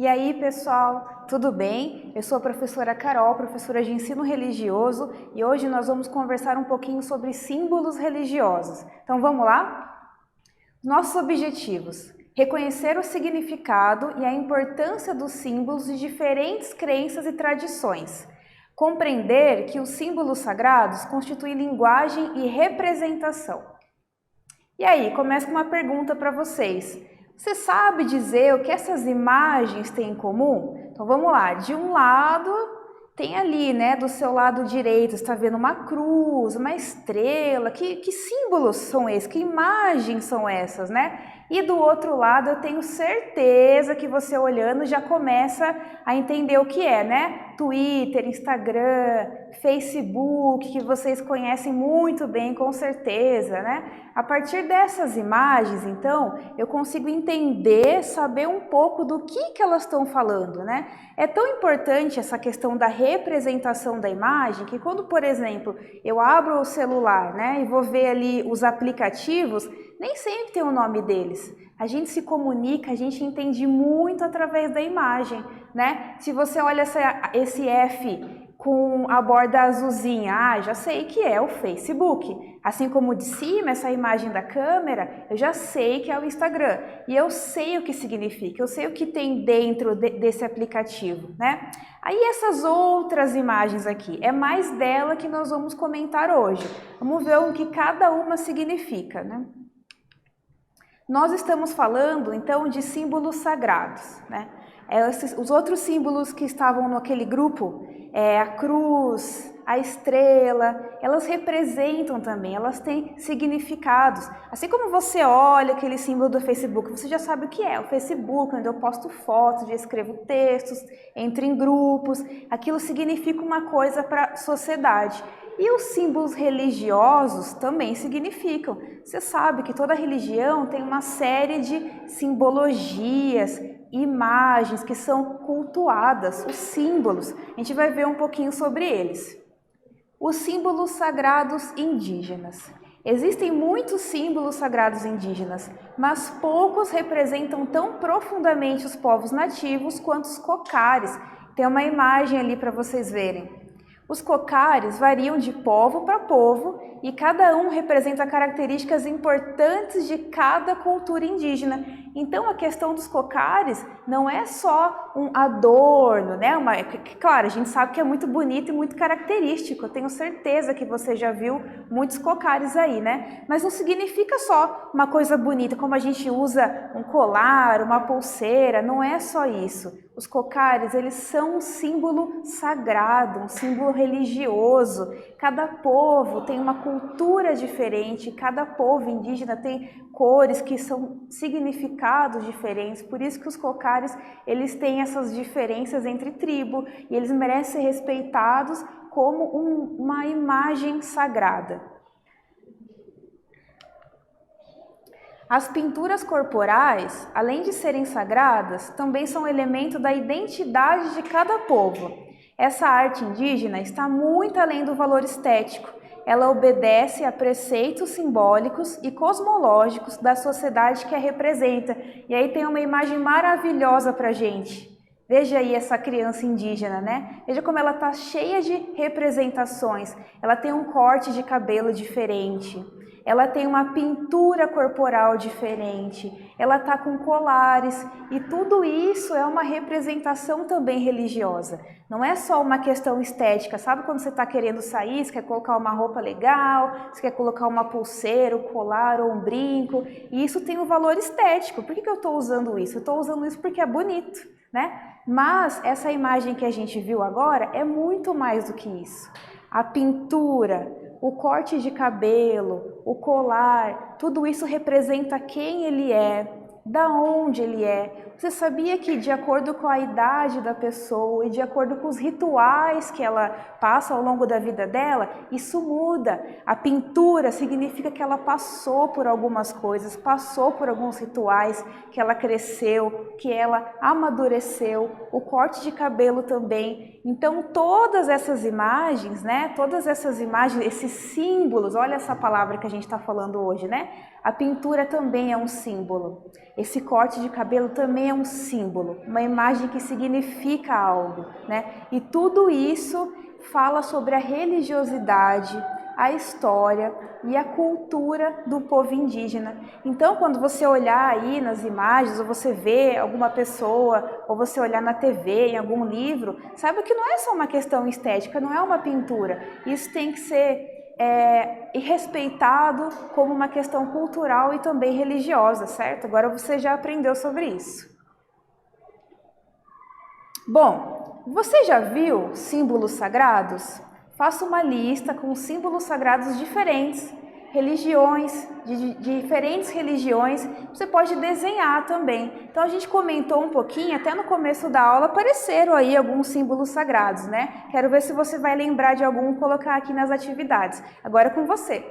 E aí, pessoal, tudo bem? Eu sou a professora Carol, professora de ensino religioso, e hoje nós vamos conversar um pouquinho sobre símbolos religiosos. Então vamos lá? Nossos objetivos: reconhecer o significado e a importância dos símbolos de diferentes crenças e tradições. Compreender que os símbolos sagrados constituem linguagem e representação. E aí, começo com uma pergunta para vocês. Você sabe dizer o que essas imagens têm em comum? Então vamos lá, de um lado tem ali, né, do seu lado direito, está vendo uma cruz, uma estrela, que símbolos são esses? Que imagens são essas, né? E do outro lado eu tenho certeza que você olhando já começa a entender o que é, né? Twitter, Instagram, Facebook, que vocês conhecem muito bem, com certeza, né? A partir dessas imagens, então, eu consigo entender, saber um pouco do que elas estão falando, né? É tão importante essa questão da representação da imagem que quando, por exemplo, eu abro o celular, né, e vou ver ali os aplicativos, nem sempre tem o nome deles. A gente se comunica, a gente entende muito através da imagem, né? Se você olha esse F com a borda azulzinha, já sei que é o Facebook. Assim como de cima, essa imagem da câmera, eu já sei que é o Instagram. E eu sei o que significa, eu sei o que tem dentro desse aplicativo, né? Aí essas outras imagens aqui, é mais dela que nós vamos comentar hoje. Vamos ver o que cada uma significa, né? Nós estamos falando, então, de símbolos sagrados, né? Os outros símbolos que estavam naquele grupo, a cruz, a estrela, elas representam também, elas têm significados. Assim como você olha aquele símbolo do Facebook, você já sabe o que é o Facebook, onde eu posto fotos, eu escrevo textos, entro em grupos, aquilo significa uma coisa para a sociedade. E os símbolos religiosos também significam. Você sabe que toda religião tem uma série de simbologias, imagens que são cultuadas, os símbolos. A gente vai ver um pouquinho sobre eles. Os símbolos sagrados indígenas. Existem muitos símbolos sagrados indígenas, mas poucos representam tão profundamente os povos nativos quanto os cocares. Tem uma imagem ali para vocês verem. Os cocares variam de povo para povo e cada um representa características importantes de cada cultura indígena. Então a questão dos cocares não é só um adorno, né? Claro, a gente sabe que é muito bonito e muito característico. Eu tenho certeza que você já viu muitos cocares aí, né? Mas não significa só uma coisa bonita, como a gente usa um colar, uma pulseira, não é só isso. Os cocares, eles são um símbolo sagrado, um símbolo religioso. Cada povo tem uma cultura diferente, cada povo indígena tem cores que são significados diferentes. Por isso que os cocares, eles têm essas diferenças entre tribo e eles merecem ser respeitados como uma imagem sagrada. As pinturas corporais, além de serem sagradas, também são elemento da identidade de cada povo. Essa arte indígena está muito além do valor estético. Ela obedece a preceitos simbólicos e cosmológicos da sociedade que a representa. E aí tem uma imagem maravilhosa para a gente. Veja aí essa criança indígena, né? Veja como ela está cheia de representações. Ela tem um corte de cabelo diferente. Ela tem uma pintura corporal diferente, ela está com colares e tudo isso é uma representação também religiosa. Não é só uma questão estética, sabe quando você está querendo sair, você quer colocar uma roupa legal, você quer colocar uma pulseira, um colar ou um brinco, e isso tem um valor estético. Por que eu estou usando isso? Eu estou usando isso porque é bonito, né? Mas essa imagem que a gente viu agora é muito mais do que isso. A pintura, o corte de cabelo, o colar, tudo isso representa quem ele é, da onde ele é. Você sabia que de acordo com a idade da pessoa e de acordo com os rituais que ela passa ao longo da vida dela, isso muda. A pintura significa que ela passou por algumas coisas, passou por alguns rituais, que ela cresceu, que ela amadureceu, o corte de cabelo também. Então todas essas imagens, né? Todas essas imagens, esses símbolos, olha essa palavra que a gente está falando hoje, né? A pintura também é um símbolo. Esse corte de cabelo também é um símbolo, uma imagem que significa algo, né? E tudo isso fala sobre a religiosidade, a história e a cultura do povo indígena. Então, quando você olhar aí nas imagens, ou você vê alguma pessoa, ou você olhar na TV, em algum livro, saiba que não é só uma questão estética, não é uma pintura. Isso tem que ser respeitado como uma questão cultural e também religiosa, certo? Agora você já aprendeu sobre isso. Bom, você já viu símbolos sagrados? Faça uma lista com símbolos sagrados diferentes, religiões, de diferentes religiões, você pode desenhar também. Então a gente comentou um pouquinho, até no começo da aula apareceram aí alguns símbolos sagrados, né? Quero ver se você vai lembrar de algum, colocar aqui nas atividades. Agora é com você.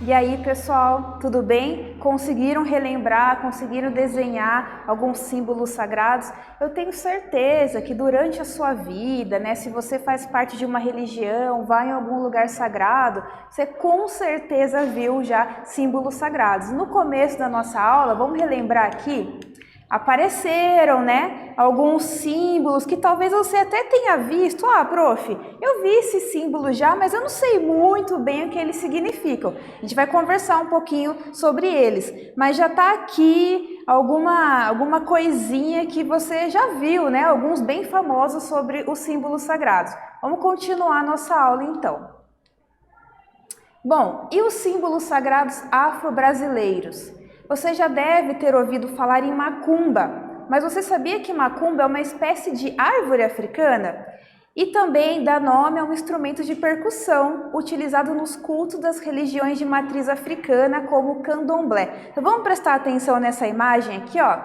E aí, pessoal, tudo bem? Conseguiram relembrar, conseguiram desenhar alguns símbolos sagrados? Eu tenho certeza que durante a sua vida, né, se você faz parte de uma religião, vai em algum lugar sagrado, você com certeza viu já símbolos sagrados. No começo da nossa aula, vamos relembrar aqui? Apareceram, né, alguns símbolos que talvez você até tenha visto. Ah, prof, eu vi esse símbolo já, mas eu não sei muito bem o que eles significam. A gente vai conversar um pouquinho sobre eles, mas já está aqui alguma coisinha que você já viu, né, alguns bem famosos sobre os símbolos sagrados. Vamos continuar a nossa aula então. Bom, e os símbolos sagrados afro-brasileiros? Você já deve ter ouvido falar em macumba, mas você sabia que macumba é uma espécie de árvore africana? E também dá nome a um instrumento de percussão utilizado nos cultos das religiões de matriz africana, como o candomblé. Então vamos prestar atenção nessa imagem aqui, ó.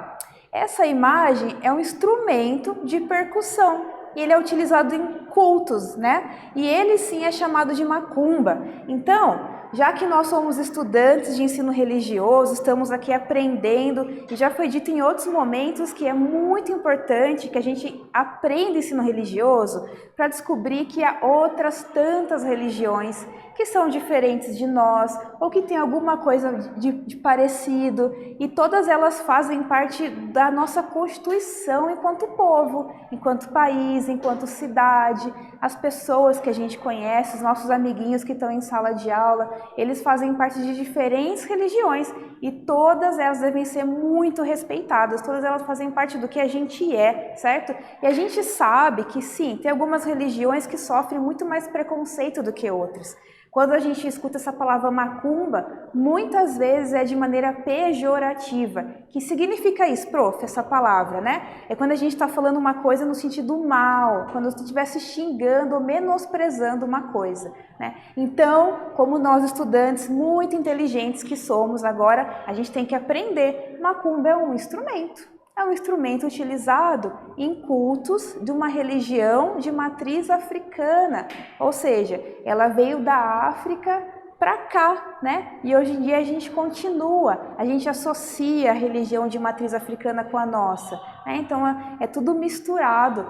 Essa imagem é um instrumento de percussão e ele é utilizado em cultos, né? E ele sim é chamado de macumba. Então, já que nós somos estudantes de ensino religioso, estamos aqui aprendendo, e já foi dito em outros momentos que é muito importante que a gente aprenda ensino religioso para descobrir que há outras tantas religiões que são diferentes de nós, ou que tem alguma coisa de parecido, e todas elas fazem parte da nossa constituição enquanto povo, enquanto país, enquanto cidade. As pessoas que a gente conhece, os nossos amiguinhos que estão em sala de aula, eles fazem parte de diferentes religiões e todas elas devem ser muito respeitadas, todas elas fazem parte do que a gente é, certo? E a gente sabe que sim, tem algumas religiões que sofrem muito mais preconceito do que outras. Quando a gente escuta essa palavra macumba, muitas vezes é de maneira pejorativa. Que significa isso, prof, essa palavra, né? É quando a gente está falando uma coisa no sentido mal, quando você estivesse xingando ou menosprezando uma coisa, né? Então, como nós estudantes muito inteligentes que somos agora, a gente tem que aprender. Macumba é um instrumento. É um instrumento utilizado em cultos de uma religião de matriz africana, ou seja, ela veio da África para cá, né? E hoje em dia a gente continua, a gente associa a religião de matriz africana com a nossa, né? Então é tudo misturado,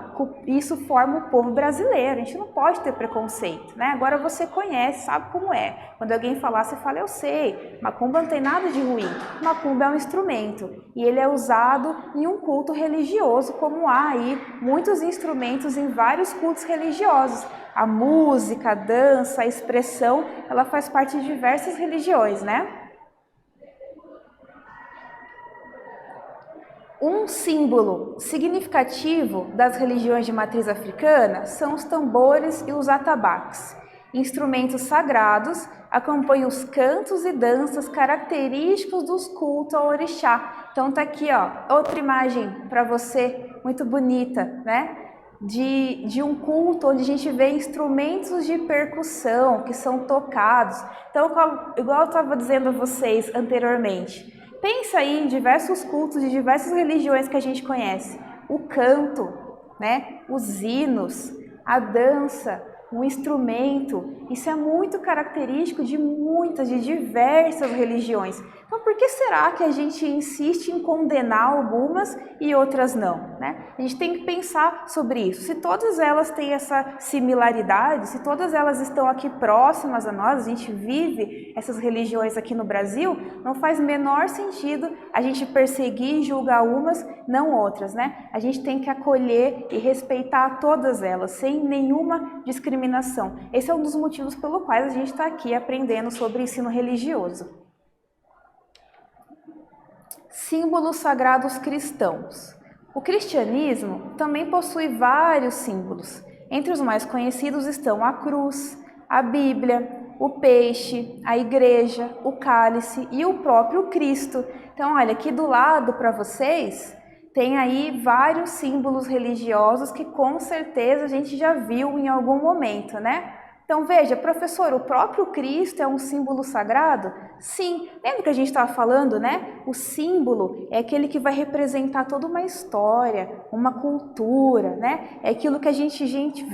isso forma o povo brasileiro, a gente não pode ter preconceito, né? Agora você conhece, sabe como é. Quando alguém falar, você fala, eu sei, macumba não tem nada de ruim. Macumba é um instrumento e ele é usado em um culto religioso, como há aí muitos instrumentos em vários cultos religiosos. A música, a dança, a expressão, ela faz parte de diversas religiões, né? Um símbolo significativo das religiões de matriz africana são os tambores e os atabaques. Instrumentos sagrados acompanham os cantos e danças característicos dos cultos ao orixá. Então tá aqui, ó, outra imagem para você, muito bonita, né? De um culto onde a gente vê instrumentos de percussão que são tocados. Então, igual eu estava dizendo a vocês anteriormente, pensa aí em diversos cultos de diversas religiões que a gente conhece. O canto, né? Os hinos, a dança, um instrumento, isso é muito característico de diversas religiões. Então, por que será que a gente insiste em condenar algumas e outras não, né? A gente tem que pensar sobre isso. Se todas elas têm essa similaridade, se todas elas estão aqui próximas a nós, a gente vive essas religiões aqui no Brasil, não faz menor sentido a gente perseguir e julgar umas, não outras, né? A gente tem que acolher e respeitar todas elas, sem nenhuma discriminação. Esse é um dos motivos pelo quais a gente está aqui aprendendo sobre ensino religioso. Símbolos sagrados cristãos. O cristianismo também possui vários símbolos. Entre os mais conhecidos estão a cruz, a Bíblia, o peixe, a igreja, o cálice e o próprio Cristo. Então, olha, aqui do lado para vocês tem aí vários símbolos religiosos que com certeza a gente já viu em algum momento, né? Então veja, professor, o próprio Cristo é um símbolo sagrado? Sim, lembra que a gente estava falando, né? O símbolo é aquele que vai representar toda uma história, uma cultura, né? É aquilo que a gente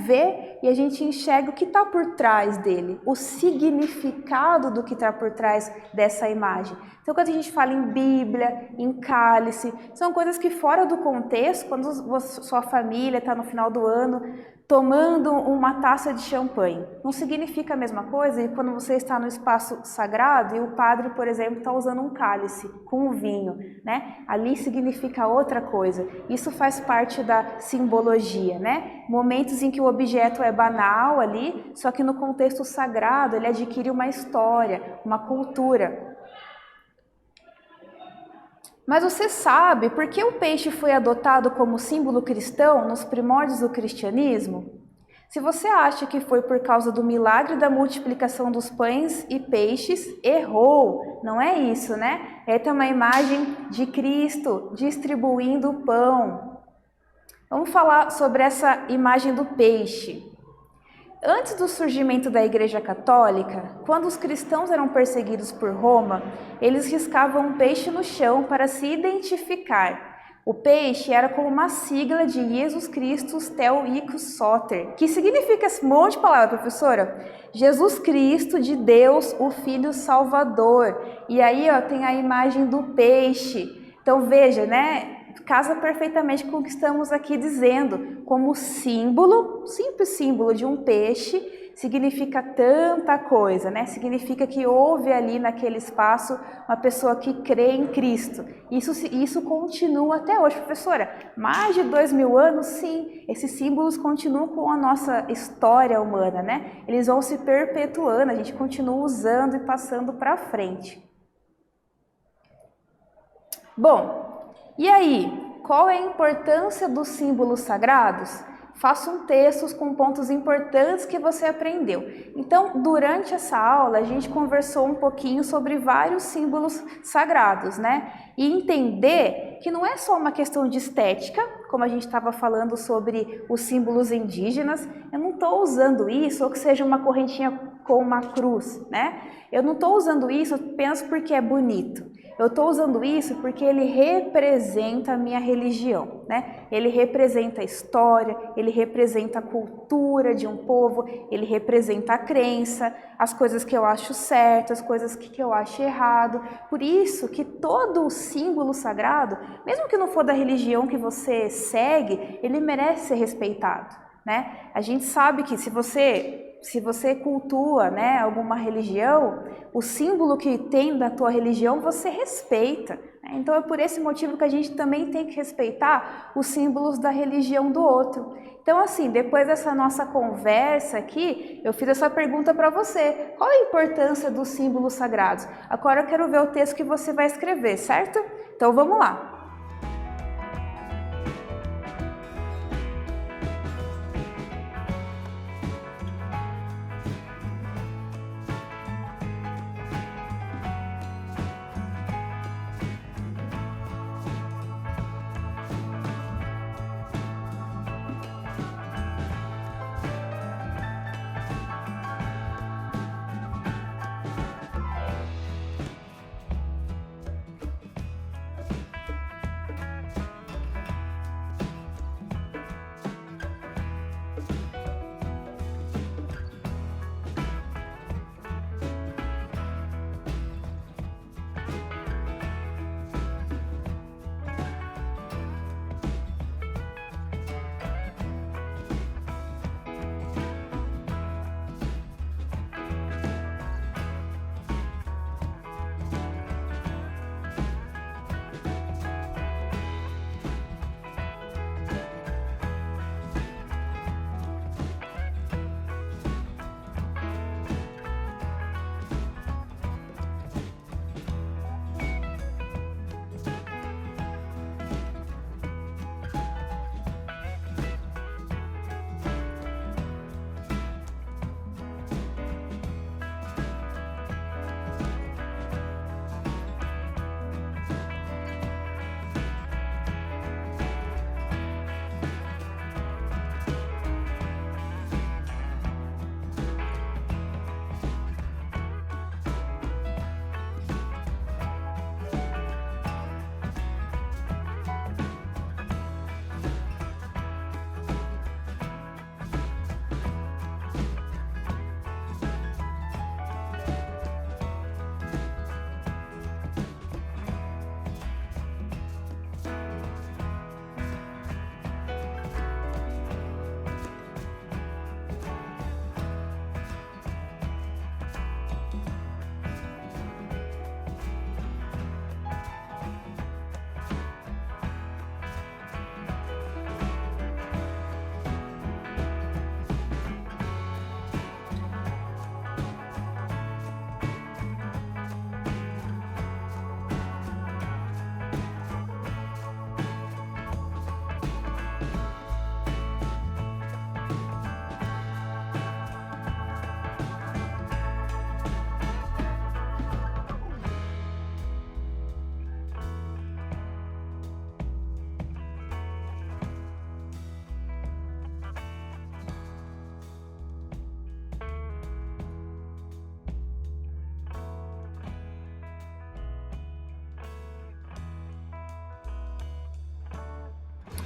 vê e a gente enxerga o que está por trás dele, o significado do que está por trás dessa imagem. Então quando a gente fala em Bíblia, em cálice, são coisas que fora do contexto, quando sua família está no final do ano, tomando uma taça de champanhe. Não significa a mesma coisa e quando você está no espaço sagrado e o padre, por exemplo, está usando um cálice com o vinho, né? Ali significa outra coisa. Isso faz parte da simbologia, né? Momentos em que o objeto é banal ali, só que no contexto sagrado ele adquire uma história, uma cultura. Mas você sabe por que o peixe foi adotado como símbolo cristão nos primórdios do cristianismo? Se você acha que foi por causa do milagre da multiplicação dos pães e peixes, errou. Não é isso, né? É uma imagem de Cristo distribuindo o pão. Vamos falar sobre essa imagem do peixe. Antes do surgimento da Igreja Católica, quando os cristãos eram perseguidos por Roma, eles riscavam um peixe no chão para se identificar. O peixe era como uma sigla de Jesus Christus Tel Ictus Soter, que significa esse monte de palavra, professora. Jesus Cristo de Deus, o Filho Salvador. E aí, ó, tem a imagem do peixe. Então veja, né? Casa perfeitamente com o que estamos aqui dizendo, como símbolo, simples símbolo de um peixe, significa tanta coisa, né? Significa que houve ali naquele espaço uma pessoa que crê em Cristo. Isso continua até hoje, professora. Mais de 2000 anos, sim, esses símbolos continuam com a nossa história humana, né? Eles vão se perpetuando, a gente continua usando e passando para frente. Bom, e aí, qual é a importância dos símbolos sagrados? Façam textos com pontos importantes que você aprendeu. Então, durante essa aula, a gente conversou um pouquinho sobre vários símbolos sagrados, né? E entender que não é só uma questão de estética, como a gente estava falando sobre os símbolos indígenas. Eu não estou usando isso, ou que seja uma correntinha com uma cruz, né? Eu não estou usando isso apenas porque é bonito. Eu estou usando isso porque ele representa a minha religião, né? Ele representa a história, ele representa a cultura de um povo, ele representa a crença, as coisas que eu acho certo, as coisas que eu acho errado. Por isso que todo símbolo sagrado, mesmo que não for da religião que você segue, ele merece ser respeitado, né? A gente sabe que se você cultua, né, alguma religião, o símbolo que tem da tua religião você respeita, né? Então é por esse motivo que a gente também tem que respeitar os símbolos da religião do outro. Então assim, depois dessa nossa conversa aqui, eu fiz essa pergunta para você. Qual a importância dos símbolos sagrados? Agora eu quero ver o texto que você vai escrever, certo? Então vamos lá.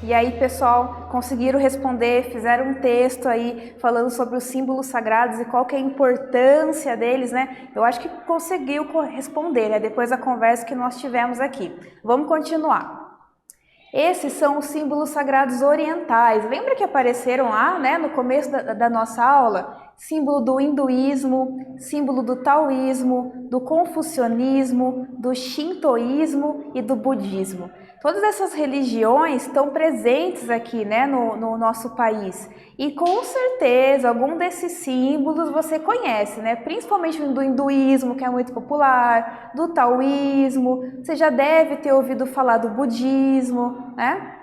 E aí, pessoal, conseguiram responder, fizeram um texto aí falando sobre os símbolos sagrados e qual que é a importância deles, né? Eu acho que conseguiu responder, né? Depois da conversa que nós tivemos aqui. Vamos continuar. Esses são os símbolos sagrados orientais. Lembra que apareceram lá, né, no começo da nossa aula? Símbolo do hinduísmo, símbolo do taoísmo, do confucionismo, do shintoísmo e do budismo. Todas essas religiões estão presentes aqui, né, no nosso país. E com certeza algum desses símbolos você conhece, né? Principalmente do hinduísmo, que é muito popular, do taoísmo, você já deve ter ouvido falar do budismo, né?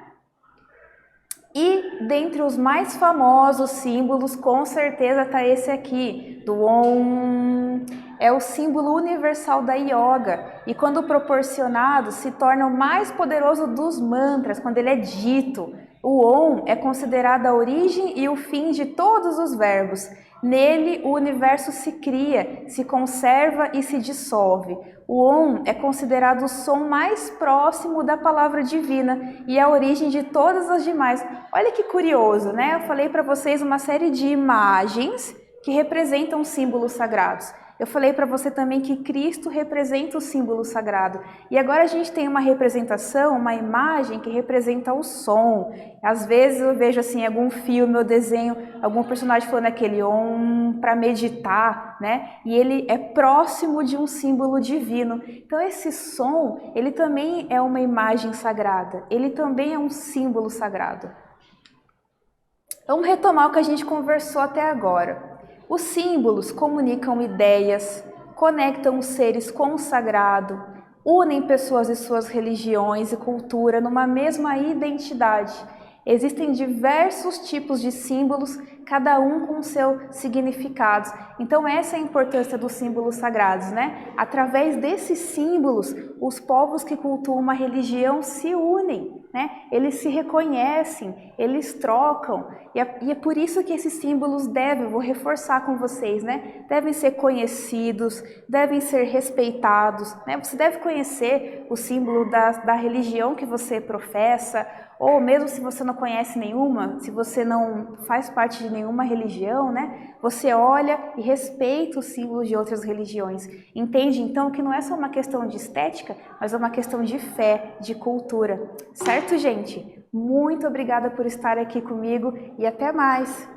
E dentre os mais famosos símbolos, com certeza está esse aqui, do Om. É o símbolo universal da yoga e quando proporcionado se torna o mais poderoso dos mantras, quando ele é dito. O Om é considerado a origem e o fim de todos os verbos. Nele, o universo se cria, se conserva e se dissolve. O Om é considerado o som mais próximo da palavra divina e a origem de todas as demais. Olha que curioso, né? Eu falei para vocês uma série de imagens que representam símbolos sagrados. Eu falei para você também que Cristo representa o símbolo sagrado. E agora a gente tem uma representação, uma imagem que representa o som. Às vezes eu vejo assim algum filme ou desenho, algum personagem falando aquele Om para meditar, né? E ele é próximo de um símbolo divino. Então esse som, ele também é uma imagem sagrada. Ele também é um símbolo sagrado. Vamos retomar o que a gente conversou até agora. Os símbolos comunicam ideias, conectam os seres com o sagrado, unem pessoas e suas religiões e cultura numa mesma identidade. Existem diversos tipos de símbolos, cada um com seu significado. Então essa é a importância dos símbolos sagrados, né? Através desses símbolos, os povos que cultuam uma religião se unem, né? Eles se reconhecem, eles trocam. E é por isso que esses símbolos vou reforçar com vocês, né? Devem ser conhecidos, devem ser respeitados, né? Você deve conhecer o símbolo da religião que você professa, ou mesmo se você não conhece nenhuma, se você não faz parte de nenhuma religião, né? Você olha e respeita os símbolos de outras religiões. Entende então que não é só uma questão de estética, mas é uma questão de fé, de cultura. Certo, gente? Muito obrigada por estar aqui comigo e até mais!